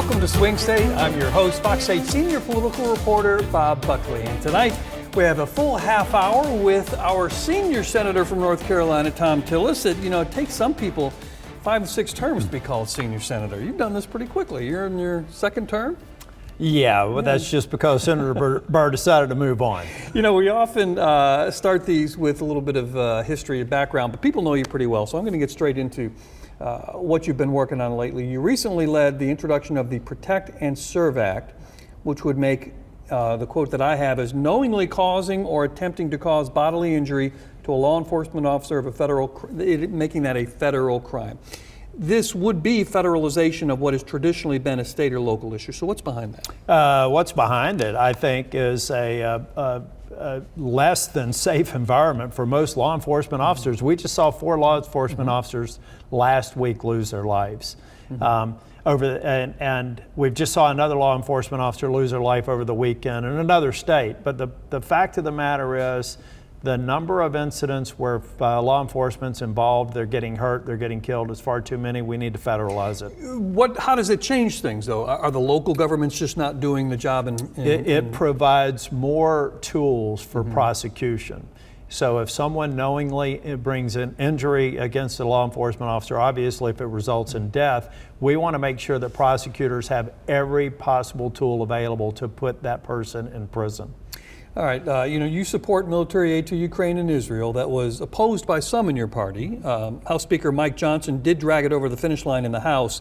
Welcome to Swing State. I'm your host, Fox 8 senior political reporter Bob Buckley. And tonight we have a full half hour with our senior senator from North Carolina, Thom Tillis. It takes some people 5 to 6 terms to be called senior senator. You've done this pretty quickly. You're in your second term? Yeah, well, that's just because Senator Burr decided to move on. We often start these with a little bit of history and background, but people know you pretty well, so I'm going to get straight into what you've been working on lately. You recently led the introduction of the Protect and Serve Act, which would make, the quote that I have is, knowingly causing or attempting to cause bodily injury to a law enforcement officer of a federal, making that a federal crime. This would be federalization of what has traditionally been a state or local issue. So what's behind that? What's behind it, I think, is a less than safe environment for most law enforcement officers. We just saw 4 law enforcement officers last week lose their lives. And we just saw another law enforcement officer lose their life over the weekend in another state. But the fact of the matter is, the number of incidents where law enforcement's involved, they're getting hurt, they're getting killed, is far too many. We need to federalize it. How does it change things, though? Are the local governments just not doing the job? It provides more tools for prosecution. So if someone knowingly brings an injury against a law enforcement officer, obviously if it results in death, we want to make sure that prosecutors have every possible tool available to put that person in prison. All right, you support military aid to Ukraine and Israel that was opposed by some in your party. House Speaker Mike Johnson did drag it over the finish line in the House.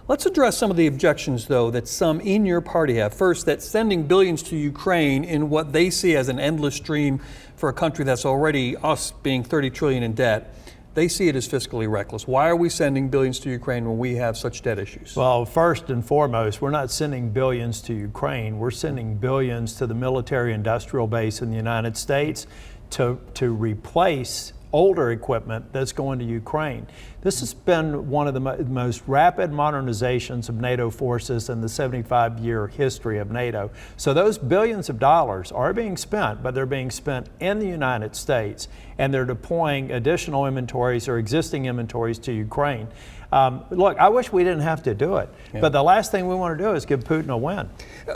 Let's address some of the objections, though, that some in your party have. First, that sending billions to Ukraine in what they see as an endless stream for a country that's already, us being $30 trillion in debt, they see it as fiscally reckless. Why are we sending billions to Ukraine when we have such debt issues? Well, first and foremost, we're not sending billions to Ukraine. We're sending billions to the military-industrial base in the United States to replace older equipment that's going to Ukraine. This has been one of the most rapid modernizations of NATO forces in the 75-year history of NATO. So those billions of dollars are being spent, but they're being spent in the United States, and they're deploying additional inventories or existing inventories to Ukraine. Look, I wish we didn't have to do it, but the last thing we want to do is give Putin a win.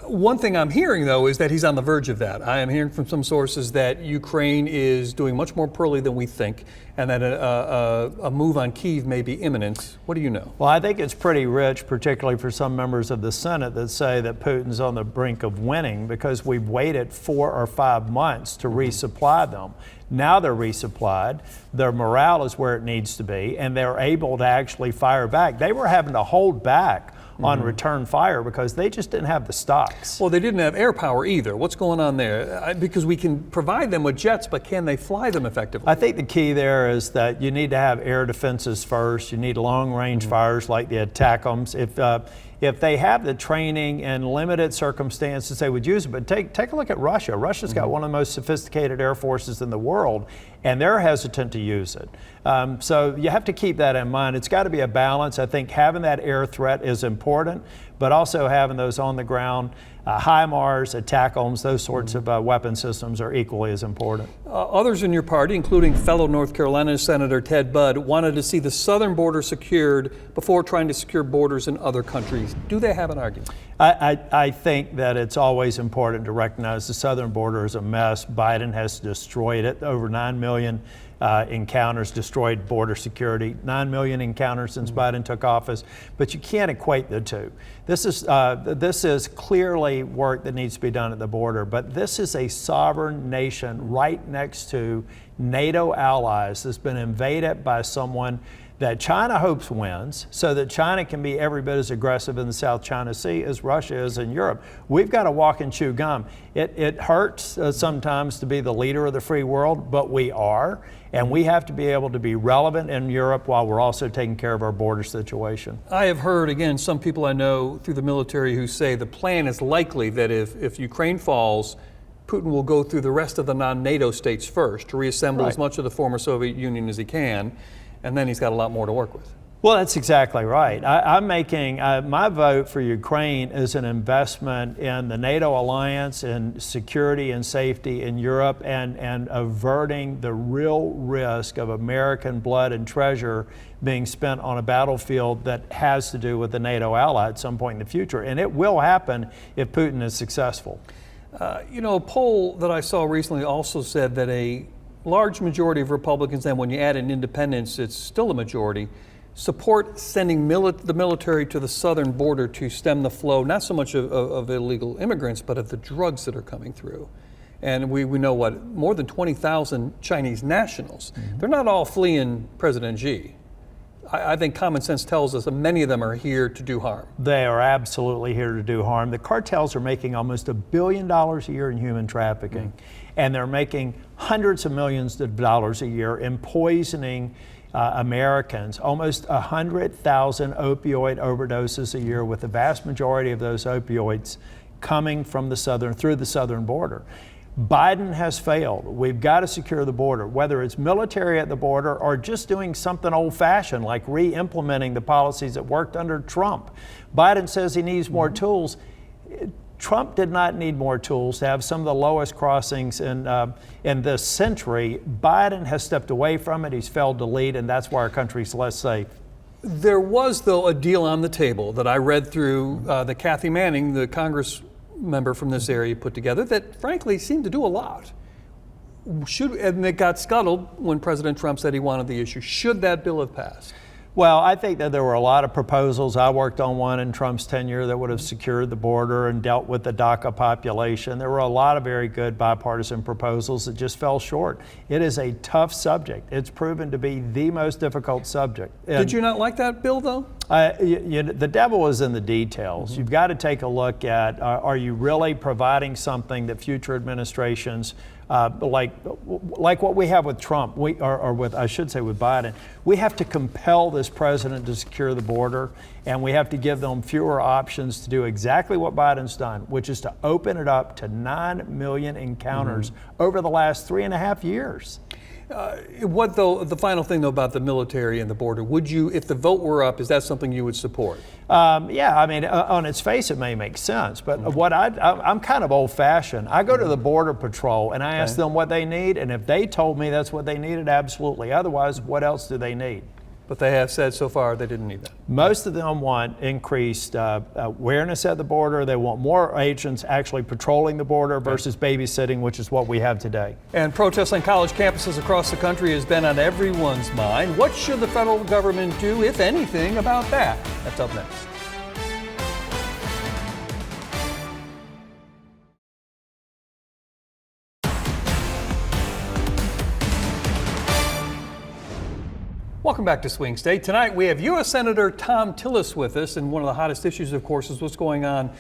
One thing I'm hearing, though, is that he's on the verge of that. I am hearing from some sources that Ukraine is doing much more poorly than we think, and that a move on Kyiv may be imminent. What do you know? Well, I think it's pretty rich, particularly for some members of the Senate that say that Putin's on the brink of winning because we've waited 4 or 5 months to resupply them. Now they're resupplied, their morale is where it needs to be, and they're able to actually fire back. They were having to hold back on return fire because they just didn't have the stocks. Well, they didn't have air power either. What's going on there? Because we can provide them with jets, but can they fly them effectively? I think the key there is that you need to have air defenses first. You need long-range fires like the ATACMS. If they have the training and limited circumstances, they would use it. But take a look at Russia. Russia's got one of the most sophisticated air forces in the world, and they're hesitant to use it. So you have to keep that in mind. It's got to be a balance. I think having that air threat is important, but also having those on the ground HIMARS, ATACMS, those sorts of weapon systems are equally as important. Others in your party, including fellow North Carolina Senator Ted Budd, wanted to see the southern border secured before trying to secure borders in other countries. Do they have an argument? I think that it's always important to recognize the southern border is a mess. Biden has destroyed it. Over 9 million encounters, destroyed border security. 9 million encounters since Biden took office, but you can't equate the two. This is clearly work that needs to be done at the border, but this is a sovereign nation right next to NATO allies that's been invaded by someone that China hopes wins, so that China can be every bit as aggressive in the South China Sea as Russia is in Europe. We've got to walk and chew gum. It hurts sometimes to be the leader of the free world, but we are, and we have to be able to be relevant in Europe while we're also taking care of our border situation. I have heard, again, some people I know through the military who say the plan is likely that if Ukraine falls, Putin will go through the rest of the non-NATO states first to reassemble as much of the former Soviet Union as he can, and then he's got a lot more to work with. Well, that's exactly right. I'm making my vote for Ukraine is an investment in the NATO alliance and security and safety in Europe, and averting the real risk of American blood and treasure being spent on a battlefield that has to do with the NATO ally at some point in the future. And it will happen if Putin is successful. A poll that I saw recently also said that a large majority of Republicans, and when you add in independents, it's still a majority, support sending the military to the southern border to stem the flow, not so much of illegal immigrants, but of the drugs that are coming through. And we know more than 20,000 Chinese nationals. Mm-hmm. They're not all fleeing President Xi. I think common sense tells us that many of them are here to do harm. They are absolutely here to do harm. The cartels are making almost $1 billion a year in human trafficking, and they're making hundreds of millions of dollars a year in poisoning Americans. Almost 100,000 opioid overdoses a year, with the vast majority of those opioids coming from through the southern border. Biden has failed. We've got to secure the border, whether it's military at the border or just doing something old-fashioned like re-implementing the policies that worked under Trump. Biden says he needs more tools. Trump did not need more tools to have some of the lowest crossings in this century. Biden has stepped away from it. He's failed to lead, and that's why our country's less safe. There was, though, a deal on the table that I read through that Kathy Manning, the Congress member from this area, put together that frankly seemed to do a lot. And it got scuttled when President Trump said he wanted the issue. Should that bill have passed? Well, I think that there were a lot of proposals. I worked on one in Trump's tenure that would have secured the border and dealt with the DACA population. There were a lot of very good bipartisan proposals that just fell short. It is a tough subject. It's proven to be the most difficult subject. Did you not like that bill, though? The devil is in the details. Mm-hmm. You've got to take a look at, are you really providing something that future administrations like what we have with Trump, or with Biden, we have to compel this president to secure the border, and we have to give them fewer options to do exactly what Biden's done, which is to open it up to 9 million encounters over the last 3.5 years. The final thing, though, about the military and the border, would you, if the vote were up, is that something you would support? Yeah, I mean, on its face, it may make sense, but I'm kind of old-fashioned. I go to the Border Patrol and I ask them what they need, and if they told me that's what they needed, absolutely. Otherwise, what else do they need? But they have said so far they didn't need that. Most of them want increased awareness at the border. They want more agents actually patrolling the border versus babysitting, which is what we have today. And protests on college campuses across the country has been on everyone's mind. What should the federal government do, if anything, about that? That's up next. Welcome back to Swing State. Tonight we have U.S. Senator Thom Tillis with us, and one of the hottest issues, of course, is what's going on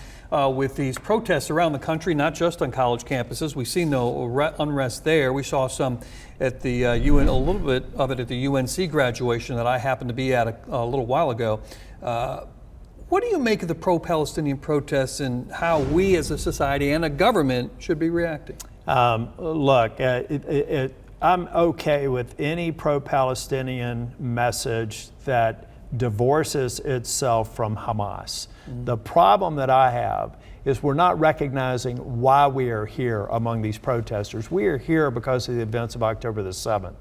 with these protests around the country, not just on college campuses. We've seen no unrest there. We saw some at the a little bit of it at the UNC graduation that I happened to be at a little while ago. What do you make of the pro-Palestinian protests and how we as a society and a government should be reacting? Look, I'm okay with any pro-Palestinian message that divorces itself from Hamas. Mm-hmm. The problem that I have is we're not recognizing why we are here among these protesters. We are here because of the events of October the 7th.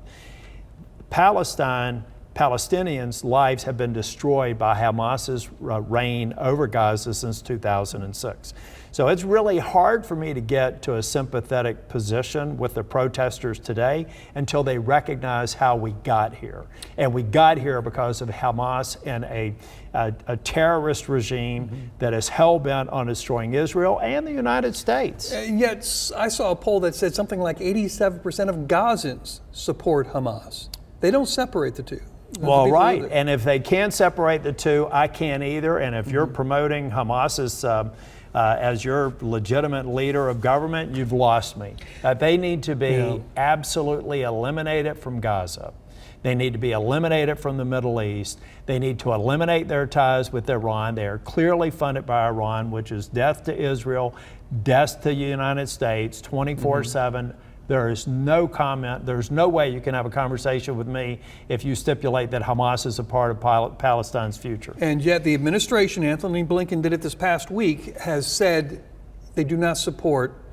Palestinians' lives have been destroyed by Hamas's reign over Gaza since 2006. So it's really hard for me to get to a sympathetic position with the protesters today until they recognize how we got here. And we got here because of Hamas and a terrorist regime that is hell-bent on destroying Israel and the United States. Yet I saw a poll that said something like 87% of Gazans support Hamas. They don't separate the two. Well, right. And if they can't separate the two, I can't either. And if you're promoting Hamas as your legitimate leader of government, you've lost me. They need to be absolutely eliminated from Gaza. They need to be eliminated from the Middle East. They need to eliminate their ties with Iran. They are clearly funded by Iran, which is death to Israel, death to the United States, 24/7. There is no comment. There's no way you can have a conversation with me if you stipulate that Hamas is a part of Palestine's future. And yet the administration, Anthony Blinken did it this past week, has said they do not support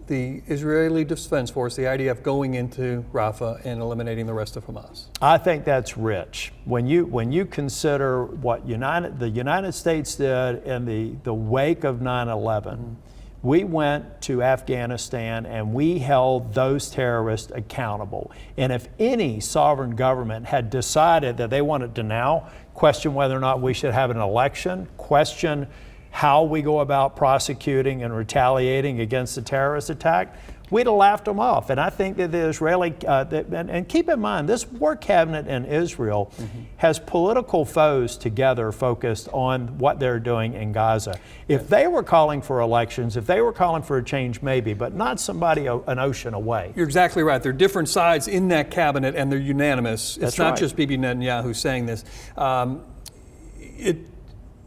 the Israeli Defense Force, the IDF, going into Rafah and eliminating the rest of Hamas. I think that's rich. When you consider what the United States did in the wake of 9/11, we went to Afghanistan and we held those terrorists accountable. And if any sovereign government had decided that they wanted to now question whether or not we should have an election, question how we go about prosecuting and retaliating against a terrorist attack, we'd have laughed them off. And I think that the Israeli, and keep in mind, this war cabinet in Israel has political foes together focused on what they're doing in Gaza. If they were calling for elections, if they were calling for a change, maybe, but not somebody an ocean away. You're exactly right. There are different sides in that cabinet, and they're unanimous. It's That's not right. just Bibi Netanyahu saying this.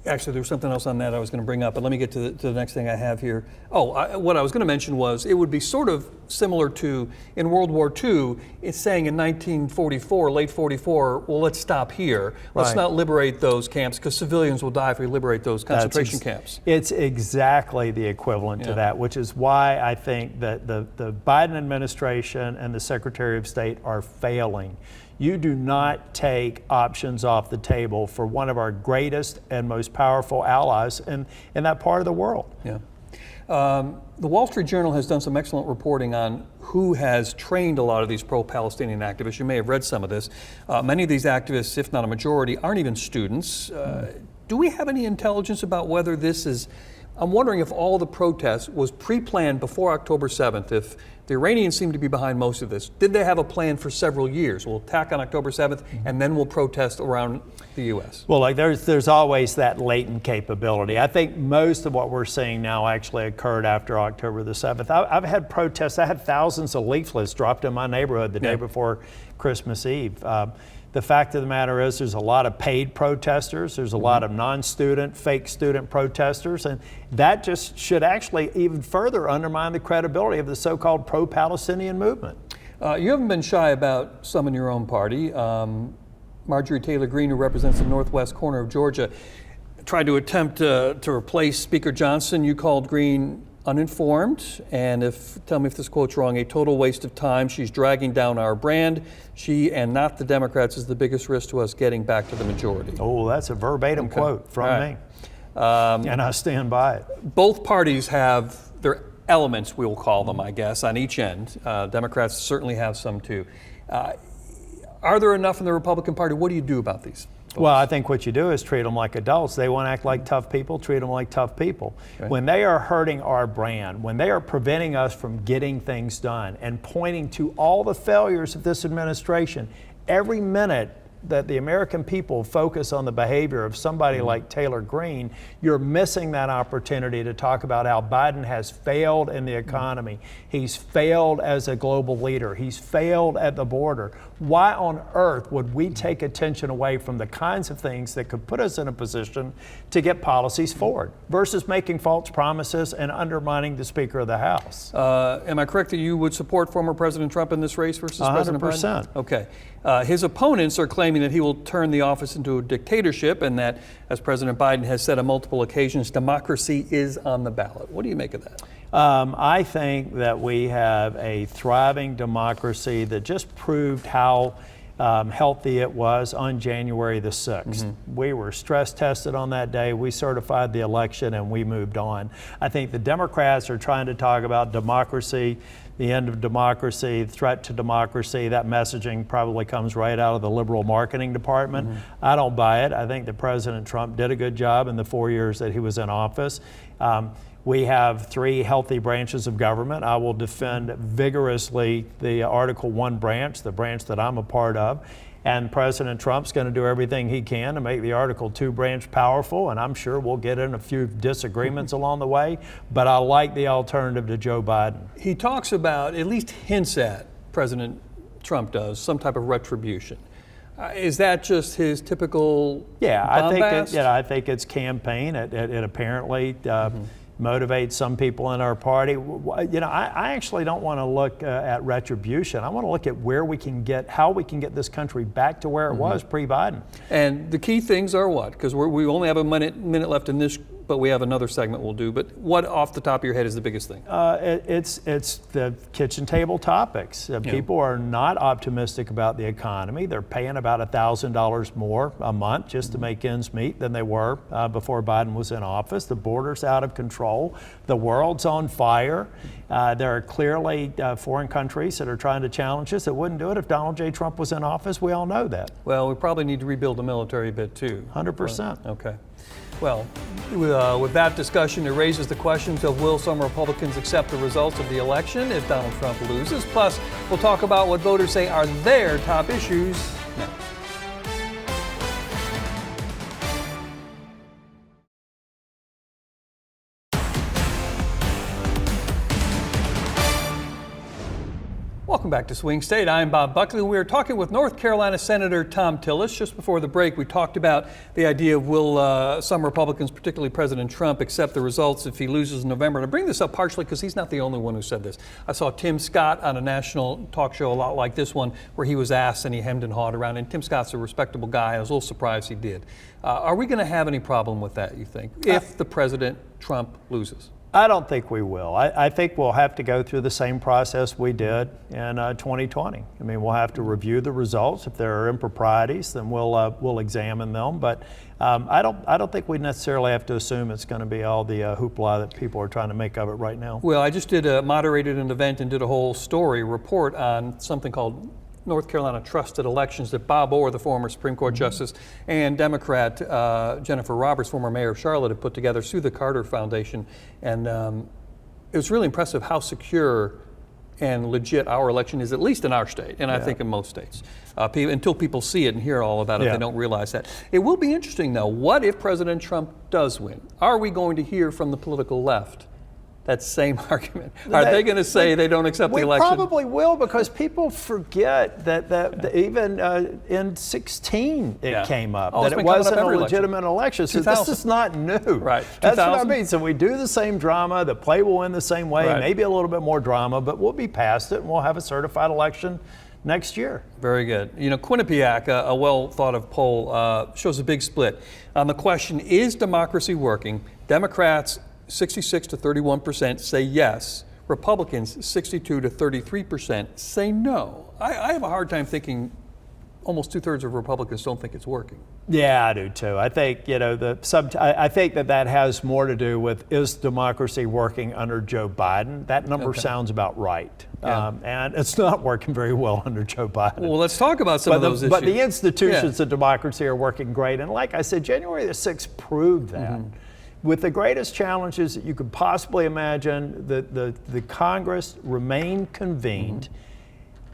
Actually, there was something else on that I was going to bring up, but let me get to the next thing I have here. What I was going to mention was it would be sort of similar to in World War II, it's saying in 1944, late 44, well, let's stop here. Let's Right. not liberate those camps because civilians will die if we liberate those concentration camps. It's exactly the equivalent to that, which is why I think that the Biden administration and the Secretary of State are failing. You do not take options off the table for one of our greatest and most powerful allies in that part of the world. Yeah. The Wall Street Journal has done some excellent reporting on who has trained a lot of these pro-Palestinian activists. You may have read some of this. Many of these activists, if not a majority, aren't even students. Do we have any intelligence about whether this is, I'm wondering if all the protests was pre-planned before October 7th, if the Iranians seem to be behind most of this. Did they have a plan for several years? We'll attack on October 7th and then we'll protest around the U.S. Well, like there's always that latent capability. I think most of what we're seeing now actually occurred after October the 7th. I've had protests. I had thousands of leaflets dropped in my neighborhood the day before Christmas Eve. The fact of the matter is there's a lot of paid protesters. There's a lot of non-student, fake student protesters. And that just should actually even further undermine the credibility of the so-called pro-Palestinian movement. You haven't been shy about some in your own party. Marjorie Taylor Greene, who represents the northwest corner of Georgia, tried to attempt to replace Speaker Johnson. You called Greene uninformed, and tell me if this quote's wrong, a total waste of time. She's dragging down our brand. She, and not the Democrats, is the biggest risk to us getting back to the majority. Oh, that's a verbatim quote from me. And I stand by it. Both parties have their elements, we will call them, I guess, on each end. Democrats certainly have some too. Are there enough in the Republican Party? What do you do about these folks? Well, I think what you do is treat them like adults. They want to act like tough people, treat them like tough people. Okay. When they are hurting our brand, when they are preventing us from getting things done and pointing to all the failures of this administration, every minute that the American people focus on the behavior of somebody like Taylor Greene, you're missing that opportunity to talk about how Biden has failed in the economy. He's failed as a global leader. He's failed at the border. Why on earth would we take attention away from the kinds of things that could put us in a position to get policies forward versus making false promises and undermining the Speaker of the House? Am I correct that you would support former President Trump in this race versus President Biden? 100%. Okay. His opponents are claiming that he will turn the office into a dictatorship and that, as President Biden has said on multiple occasions, democracy is on the ballot. What do you make of that? I think that we have a thriving democracy that just proved how healthy it was on January the 6th. We were stress tested on that day. We certified the election and we moved on. I think the Democrats are trying to talk about democracy, the end of democracy, threat to democracy. That messaging probably comes right out of the liberal marketing department. I don't buy it. I think that President Trump did a good job in the 4 years that he was in office. We have 3 healthy branches of government. I will defend vigorously the Article 1 branch, the branch that I'm a part of. And President Trump's going to do everything he can to make the Article 2 branch powerful, and I'm sure we'll get in a few disagreements along the way, but I like the alternative to Joe Biden. He talks about, at least hints at, President Trump does, some type of retribution. Is that just his typical I bombast? think it's campaign. It apparently motivate some people in our party. I actually don't want to look at retribution. I want to look at how we can get this country back to where it was pre-Biden. And the key things are what? Because we only have a minute left in this, but we have another segment we'll do. But what, off the top of your head, is the biggest thing? It's the kitchen table topics. People are not optimistic about the economy. They're paying about $1,000 more a month just to make ends meet than they were before Biden was in office. The border's out of control. The world's on fire. There are clearly foreign countries that are trying to challenge us that wouldn't do it if Donald J. Trump was in office. We all know that. Well, we probably need to rebuild the military a bit too. 100%. Okay. Well, with that discussion, it raises the questions of will some Republicans accept the results of the election if Donald Trump loses? Plus, we'll talk about what voters say are their top issues next. Welcome back to Swing State. I'm Bob Buckley. We are talking with North Carolina Senator Thom Tillis. Just before the break, we talked about the idea of will some Republicans, particularly President Trump, accept the results if he loses in November. And I bring this up partially because he's not the only one who said this. I saw Tim Scott on a national talk show a lot like this one where he was asked and he hemmed and hawed around. And Tim Scott's a respectable guy. I was a little surprised he did. Are we going to have any problem with that, you think, if the President Trump loses? I don't think we will. I think we'll have to go through the same process we did in 2020. I mean, we'll have to review the results. If there are improprieties, then we'll examine them. But I don't think we necessarily have to assume it's going to be all the hoopla that people are trying to make of it right now. Well, I just moderated an event and did a whole report on something called North Carolina Trusted Elections that Bob Orr, the former Supreme Court Justice, and Democrat Jennifer Roberts, former mayor of Charlotte, have put together through the Carter Foundation. And it was really impressive how secure and legit our election is, at least in our state, and I think in most states. Until people see it and hear all about it, they don't realize that. It will be interesting, though. What if President Trump does win? Are we going to hear from the political left that same argument? Are they going to say they don't accept the election? We probably will, because people forget that even in 16 it came up, that it wasn't a legitimate election. So this is not new. Right. That's what I mean. So we do the same drama, the play will end the same way, maybe a little bit more drama, but we'll be past it and we'll have a certified election next year. Very good. You know, Quinnipiac, a well thought of poll, shows a big split on the question, is democracy working? Democrats 66 to 31% say yes. Republicans 62 to 33% say no. I have a hard time thinking almost 2/3 of Republicans don't think it's working. Yeah, I do too. I think I think that has more to do with, is democracy working under Joe Biden? That number sounds about right, and it's not working very well under Joe Biden. Well, let's talk about some of those issues. But the institutions of democracy are working great, and like I said, January the 6th proved that. With the greatest challenges that you could possibly imagine, the Congress remained convened,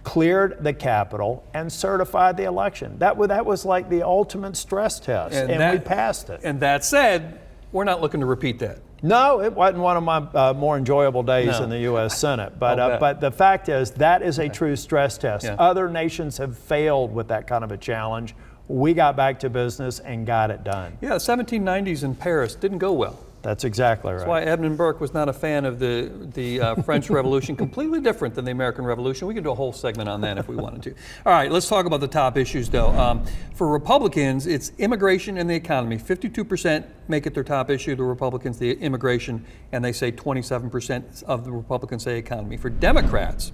cleared the Capitol, and certified the election. That was like the ultimate stress test, and we passed it. And that said, we're not looking to repeat that. No, it wasn't one of my more enjoyable days in the U.S. Senate. But the fact is, that is a true stress test. Other nations have failed with that kind of a challenge. We got back to business and got it done. Yeah, the 1790s in Paris didn't go well. That's exactly right. That's why Edmund Burke was not a fan of the French Revolution, completely different than the American Revolution. We could do a whole segment on that if we wanted to. All right, let's talk about the top issues, though. For Republicans, it's immigration and the economy. 52% make it their top issue, the Republicans, the immigration, and they say 27% of the Republicans say economy. For Democrats,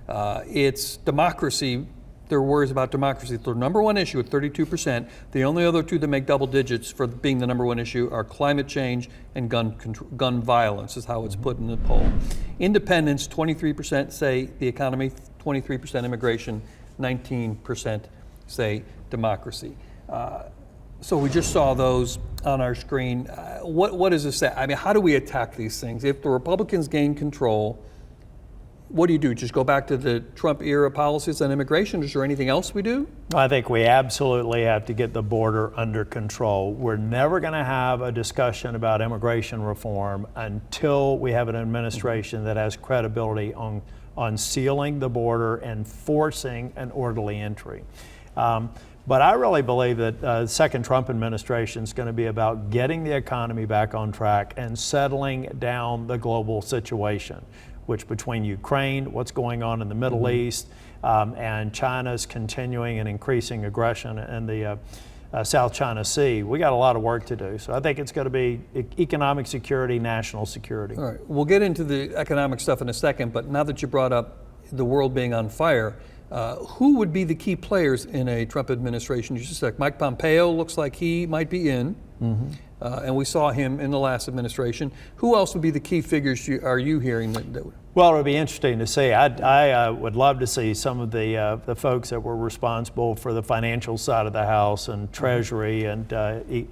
it's democracy. Their worries about democracy. It's their number one issue at 32%. The only other two that make double digits for being the number one issue are climate change and gun violence, is how it's put in the poll. Independents, 23% say the economy, 23% immigration, 19% say democracy. So we just saw those on our screen. What does this say? I mean, how do we attack these things? If the Republicans gain control, what do you do? Just go back to the Trump era policies on immigration? Is there anything else we do? I think we absolutely have to get the border under control. We're never going to have a discussion about immigration reform until we have an administration that has credibility on sealing the border and forcing an orderly entry. But I really believe that the second Trump administration is going to be about getting the economy back on track and settling down the global situation, which between Ukraine, what's going on in the Middle East, and China's continuing and increasing aggression in the South China Sea, we got a lot of work to do. So I think it's going to be economic security, national security. All right, we'll get into the economic stuff in a second, but now that you brought up the world being on fire, who would be the key players in a Trump administration? Just a sec. Mike Pompeo looks like he might be in, and we saw him in the last administration. Who else would be the key figures are you hearing? Well, it'll be interesting to see. I would love to see some of the folks that were responsible for the financial side of the House and Treasury and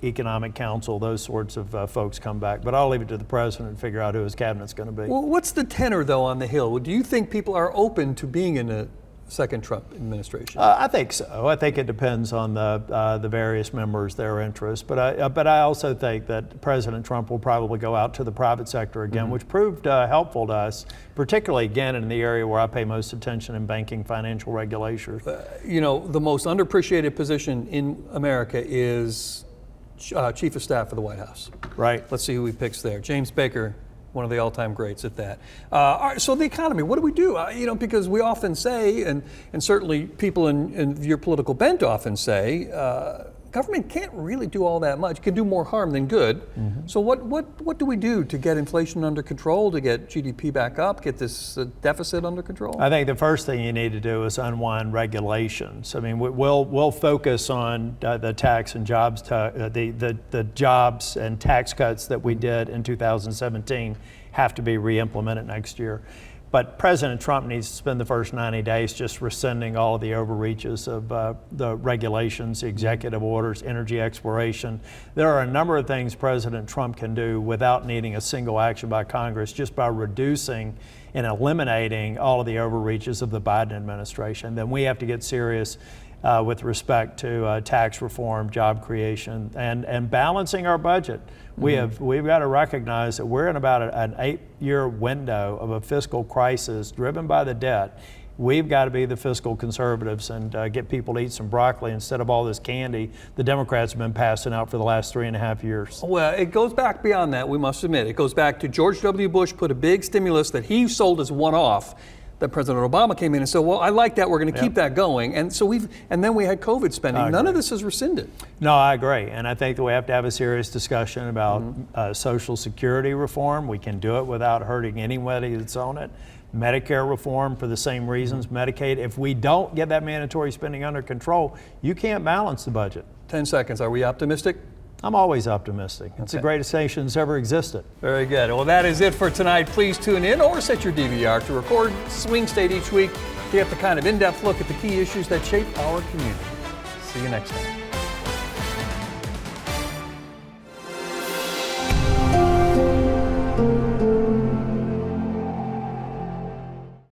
Economic Council, those sorts of folks come back. But I'll leave it to the president to figure out who his cabinet's going to be. Well, what's the tenor, though, on the Hill? Do you think people are open to being in a second Trump administration? I think so. I think it depends on the various members, their interests. But I also think that President Trump will probably go out to the private sector again, which proved helpful to us, particularly again in the area where I pay most attention in banking, financial regulation. You know, the most underappreciated position in America is Chief of Staff for the White House. Right. Let's see who he picks there. James Baker, one of the all-time greats at that. All right, so the economy, what do we do? You know, because we often say, and certainly people in your political bent often say, government can't really do all that much. It can do more harm than good. So what do we do to get inflation under control, to get GDP back up, get this deficit under control? I think the first thing you need to do is unwind regulations. I mean, we'll focus on the tax and jobs, the jobs and tax cuts that we did in 2017 have to be re-implemented next year. But President Trump needs to spend the first 90 days just rescinding all of the overreaches of the regulations, the executive orders, energy exploration. There are a number of things President Trump can do without needing a single action by Congress, just by reducing and eliminating all of the overreaches of the Biden administration. Then we have to get serious with respect to tax reform, job creation, and balancing our budget. We've got to recognize that we're in about an 8-year window of a fiscal crisis driven by the debt. We've got to be the fiscal conservatives and get people to eat some broccoli instead of all this candy the Democrats have been passing out for the last 3.5 years. Well, it goes back beyond that, we must admit. It goes back to George W. Bush put a big stimulus that he sold as one-off. That President Obama came in and said, well, I like that, we're going to keep that going. And so then we had COVID spending. None of this is rescinded. No, I agree. And I think that we have to have a serious discussion about Social Security reform. We can do it without hurting anybody that's on it. Medicare reform for the same reasons, Medicaid. If we don't get that mandatory spending under control, you can't balance the budget. 10 seconds, are we optimistic? I'm always optimistic. It's the greatest nation that's ever existed. Very good. Well, that is it for tonight. Please tune in or set your DVR to record Swing State each week to get the kind of in-depth look at the key issues that shape our community. See you next time.